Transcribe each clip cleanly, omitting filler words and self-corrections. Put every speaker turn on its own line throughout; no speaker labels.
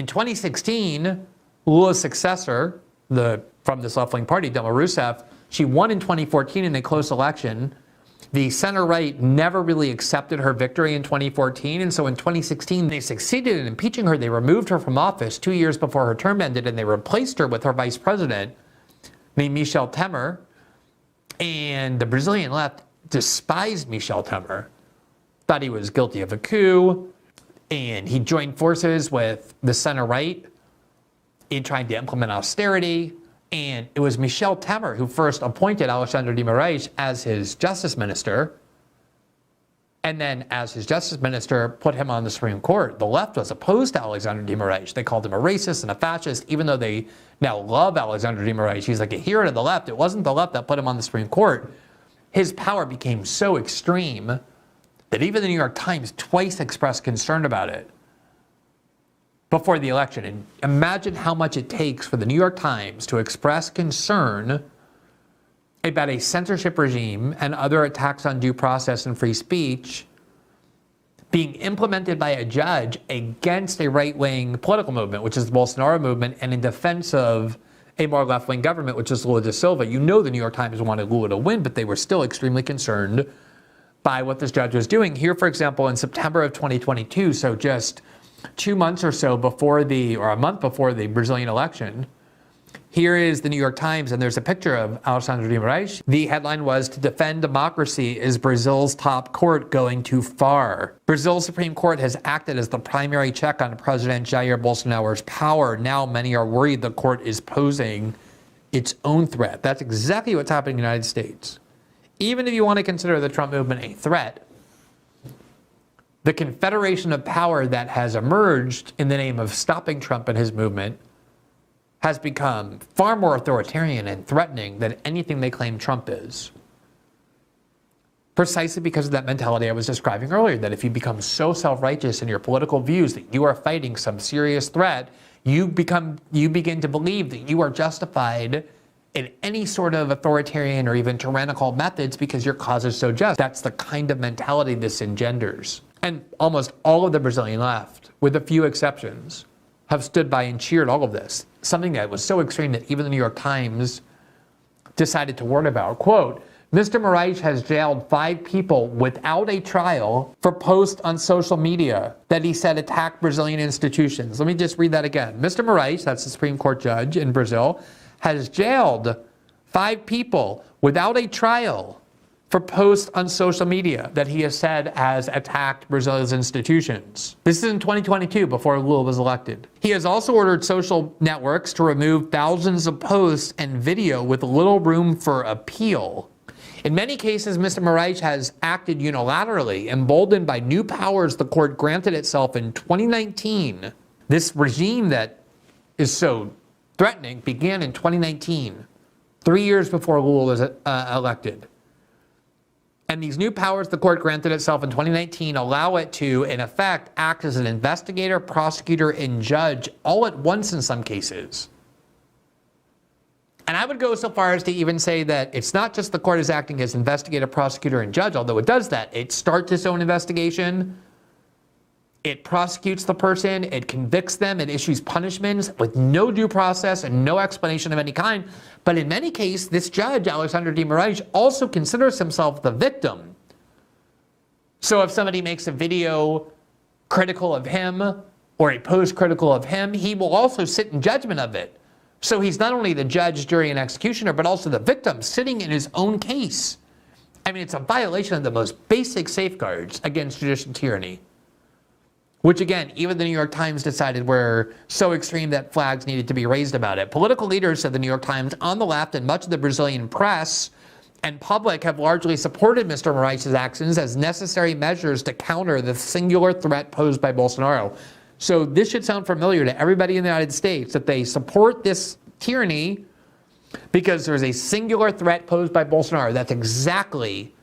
In 2016, Lula's successor, from this left-wing party, Dilma Rousseff, she won in 2014 in a close election. The center-right never really accepted her victory in 2014, and so in 2016, they succeeded in impeaching her. They removed her from office 2 years before her term ended, and they replaced her with her vice president, named Michel Temer. And the Brazilian left despised Michel Temer, thought he was guilty of a coup, and he joined forces with the center-right in trying to implement austerity. And it was Michel Temer who first appointed Alexandre de Moraes as his justice minister, and then as his justice minister put him on the Supreme Court. The left was opposed to Alexandre de Moraes. They called him a racist and a fascist, even though they now love Alexandre de Moraes. He's like a hero to the left. It wasn't the left that put him on the Supreme Court. His power became so extreme that even the New York Times twice expressed concern about it before the election. And imagine how much it takes for the New York Times to express concern about a censorship regime and other attacks on due process and free speech being implemented by a judge against a right-wing political movement, which is the Bolsonaro movement, and in defense of a more left-wing government, which is Lula da Silva. You know the New York Times wanted Lula to win, but they were still extremely concerned by what this judge was doing. Here, for example, in September of 2022, so just 2 months or so before or a month before the Brazilian election, here is the New York Times, and there's a picture of Alexandre de Moraes. The headline was, "To defend democracy, is Brazil's top court going too far?" Brazil's Supreme Court has acted as the primary check on President Jair Bolsonaro's power. Now many are worried the court is posing its own threat. That's exactly what's happening in the United States. Even if you want to consider the Trump movement a threat, the confederation of power that has emerged in the name of stopping Trump and his movement has become far more authoritarian and threatening than anything they claim Trump is. Precisely because of that mentality I was describing earlier, that if you become so self-righteous in your political views that you are fighting some serious threat, you begin to believe that you are justified in any sort of authoritarian or even tyrannical methods because your cause is so just. That's the kind of mentality this engenders. And almost all of the Brazilian left, with a few exceptions, have stood by and cheered all of this. Something that was so extreme that even the New York Times decided to warn about. Quote, "Mr. Moraes has jailed 5 people without a trial for posts on social media that he said attacked Brazilian institutions." Let me just read that again. Mr. Moraes, that's the Supreme Court judge in Brazil, has jailed 5 people without a trial for posts on social media that he has said has attacked Brazil's institutions. This is in 2022, before Lula was elected. He has also ordered social networks to remove thousands of posts and video with little room for appeal. In many cases, Mr. Moraes has acted unilaterally, emboldened by new powers the court granted itself in 2019. This regime that is so threatening began in 2019, 3 years before Lula was elected. And these new powers the court granted itself in 2019 allow it to, in effect, act as an investigator, prosecutor, and judge all at once in some cases. And I would go so far as to even say that it's not just the court is acting as investigator, prosecutor, and judge, although it does that. It starts its own investigation. It prosecutes the person, it convicts them, it issues punishments with no due process and no explanation of any kind. But in many cases, this judge, Alexandre de Moraes, also considers himself the victim. So if somebody makes a video critical of him or a post critical of him, he will also sit in judgment of it. So he's not only the judge, jury, and executioner, but also the victim sitting in his own case. I mean, it's a violation of the most basic safeguards against judicial tyranny, which again, even the New York Times decided were so extreme that flags needed to be raised about it. Political leaders of the New York Times on the left and much of the Brazilian press and public have largely supported Mr. Moraes' actions as necessary measures to counter the singular threat posed by Bolsonaro. So this should sound familiar to everybody in the United States, that they support this tyranny because there's a singular threat posed by Bolsonaro. That's exactly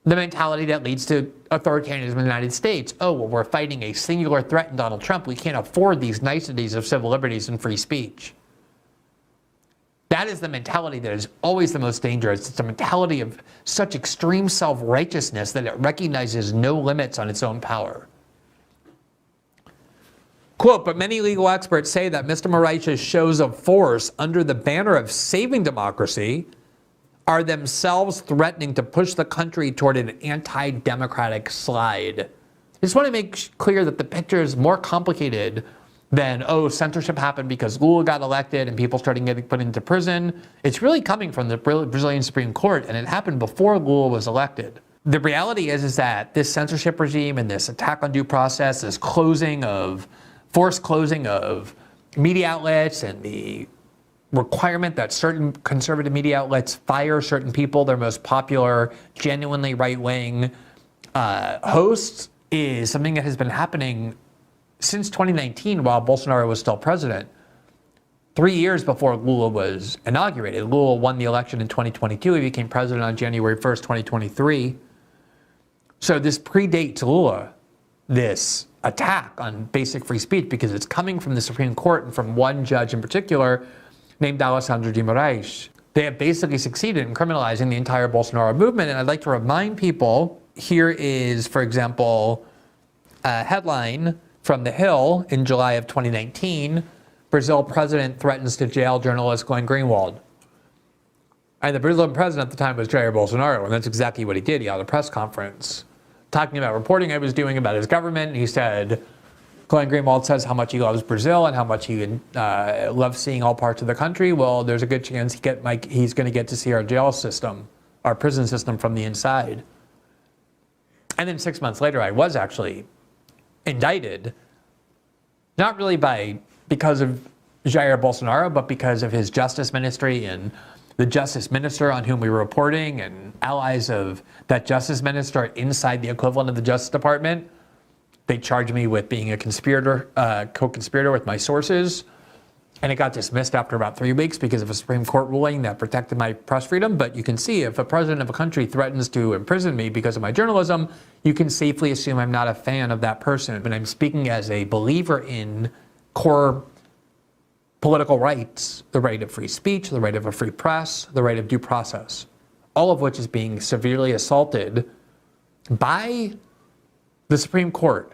the mentality that leads to authoritarianism in the United States. Oh, well, we're fighting a singular threat in Donald Trump. We can't afford these niceties of civil liberties and free speech. That is the mentality that is always the most dangerous. It's a mentality of such extreme self-righteousness that it recognizes no limits on its own power. Quote, but many legal experts say that Mr. Moraes' shows of force under the banner of saving democracy are themselves threatening to push the country toward an anti-democratic slide. I just want to make clear that the picture is more complicated than, oh, censorship happened because Lula got elected and people started getting put into prison. It's really coming from the Brazilian Supreme Court, and it happened before Lula was elected. The reality is that this censorship regime and this attack on due process, this forced closing of media outlets, and the requirement that certain conservative media outlets fire certain people, their most popular, genuinely right-wing hosts, is something that has been happening since 2019 while Bolsonaro was still president. 3 years before Lula was inaugurated. Lula won the election in 2022. He became president on January 1st, 2023. So this predates Lula, this attack on basic free speech, because it's coming from the Supreme Court and from one judge in particular named Alexandre de Moraes. They have basically succeeded in criminalizing the entire Bolsonaro movement. And I'd like to remind people, here is, for example, a headline from The Hill in July of 2019, Brazil president threatens to jail journalist Glenn Greenwald. And the Brazilian president at the time was Jair Bolsonaro, and that's exactly what he did. He held a press conference talking about reporting I was doing about his government. And he said, Glenn Greenwald says how much he loves Brazil and how much he loves seeing all parts of the country. Well, there's a good chance he's going to get to see our jail system, our prison system from the inside. And then 6 months later, I was actually indicted, not really because of Jair Bolsonaro, but because of his justice ministry and the justice minister on whom we were reporting and allies of that justice minister inside the equivalent of the Justice Department. They charged me with being a conspirator, co-conspirator with my sources. And it got dismissed after about 3 weeks because of a Supreme Court ruling that protected my press freedom. But you can see if a president of a country threatens to imprison me because of my journalism, you can safely assume I'm not a fan of that person. But I'm speaking as a believer in core political rights, the right of free speech, the right of a free press, the right of due process, all of which is being severely assaulted by the Supreme Court